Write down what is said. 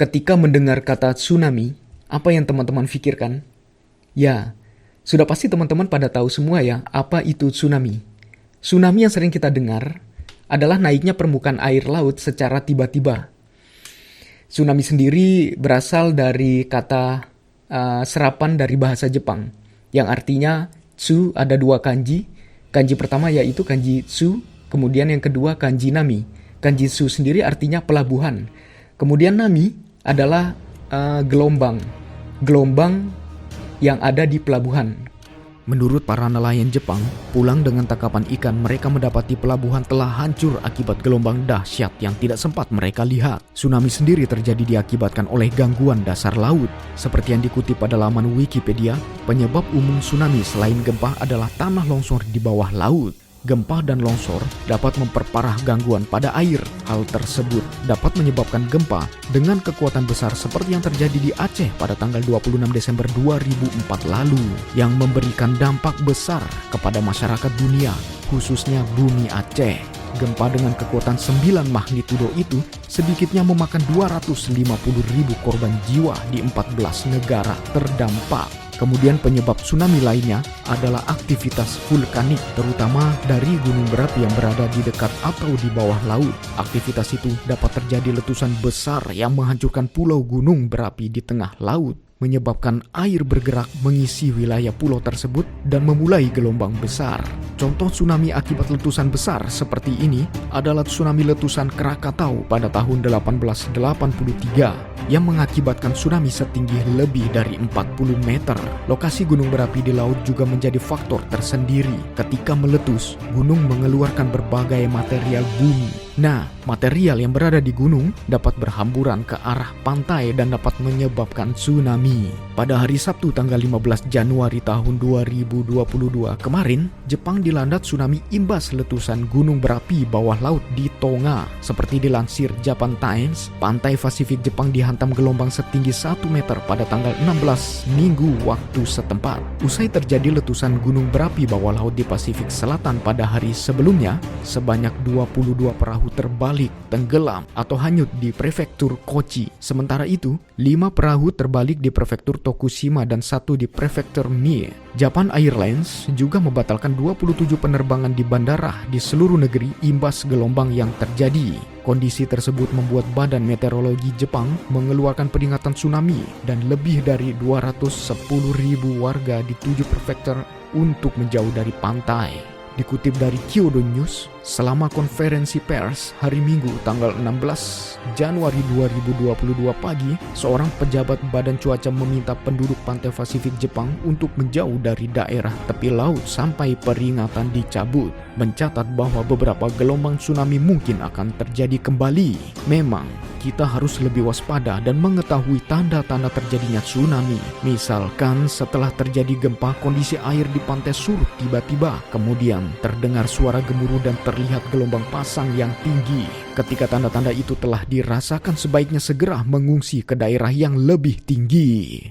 Ketika mendengar kata tsunami, apa yang teman-teman pikirkan? Ya, sudah pasti teman-teman pada tahu semua ya, apa itu tsunami. Tsunami yang sering kita dengar adalah naiknya permukaan air laut secara tiba-tiba. Tsunami sendiri berasal dari kata serapan dari bahasa Jepang, yang artinya tsu ada dua kanji. Kanji pertama yaitu kanji tsu, kemudian yang kedua kanji nami. Kanji tsu sendiri artinya pelabuhan. Kemudian nami adalah gelombang yang ada di pelabuhan. Menurut para nelayan Jepang, pulang dengan tangkapan ikan mereka mendapati pelabuhan telah hancur akibat gelombang dahsyat yang tidak sempat mereka lihat. Tsunami sendiri terjadi diakibatkan oleh gangguan dasar laut. Seperti yang dikutip pada laman Wikipedia, penyebab umum tsunami selain gempa adalah tanah longsor di bawah laut. Gempa dan longsor dapat memperparah gangguan pada air. Hal tersebut dapat menyebabkan gempa dengan kekuatan besar seperti yang terjadi di Aceh pada tanggal 26 Desember 2004 lalu, yang memberikan dampak besar kepada masyarakat dunia, khususnya bumi Aceh. Gempa dengan kekuatan 9 magnitudo itu sedikitnya memakan 250.000 korban jiwa di 14 negara terdampak. Kemudian penyebab tsunami lainnya adalah aktivitas vulkanik, terutama dari gunung berapi yang berada di dekat atau di bawah laut. Aktivitas itu dapat terjadi letusan besar yang menghancurkan pulau gunung berapi di tengah laut, menyebabkan air bergerak mengisi wilayah pulau tersebut dan memulai gelombang besar. Contoh tsunami akibat letusan besar seperti ini adalah tsunami letusan Krakatau pada tahun 1883 yang mengakibatkan tsunami setinggi lebih dari 40 meter. Lokasi gunung berapi di laut juga menjadi faktor tersendiri. Ketika meletus, gunung mengeluarkan berbagai material bumi. Nah, material yang berada di gunung dapat berhamburan ke arah pantai dan dapat menyebabkan tsunami. Pada hari Sabtu tanggal 15 Januari tahun 2022 kemarin, Jepang dilanda tsunami imbas letusan gunung berapi bawah laut di Tonga. Seperti dilansir Japan Times, pantai Pasifik Jepang dihantam gelombang setinggi 1 meter pada tanggal 16 Minggu waktu setempat. Usai terjadi letusan gunung berapi bawah laut di Pasifik Selatan pada hari sebelumnya, sebanyak 22 perahu terbalik, tenggelam, atau hanyut di prefektur Kochi. Sementara itu, 5 perahu terbalik di prefektur Tokushima dan 1 di prefektur Mie. Japan Airlines juga membatalkan 27 penerbangan di bandara di seluruh negeri imbas gelombang yang terjadi. Kondisi tersebut membuat Badan Meteorologi Jepang mengeluarkan peringatan tsunami dan lebih dari 210.000 warga di 7 prefektur untuk menjauh dari pantai. Dikutip dari Kyodo News, selama konferensi pers hari Minggu tanggal 16 Januari 2022 pagi, seorang pejabat Badan Cuaca meminta penduduk pantai Pasifik Jepang untuk menjauh dari daerah tepi laut sampai peringatan dicabut, mencatat bahwa beberapa gelombang tsunami mungkin akan terjadi kembali. Memang, kita harus lebih waspada dan mengetahui tanda-tanda terjadinya tsunami. Misalkan setelah terjadi gempa, kondisi air di pantai surut tiba-tiba, kemudian terdengar suara gemuruh dan terlihat gelombang pasang yang tinggi. Ketika tanda-tanda itu telah dirasakan, sebaiknya segera mengungsi ke daerah yang lebih tinggi.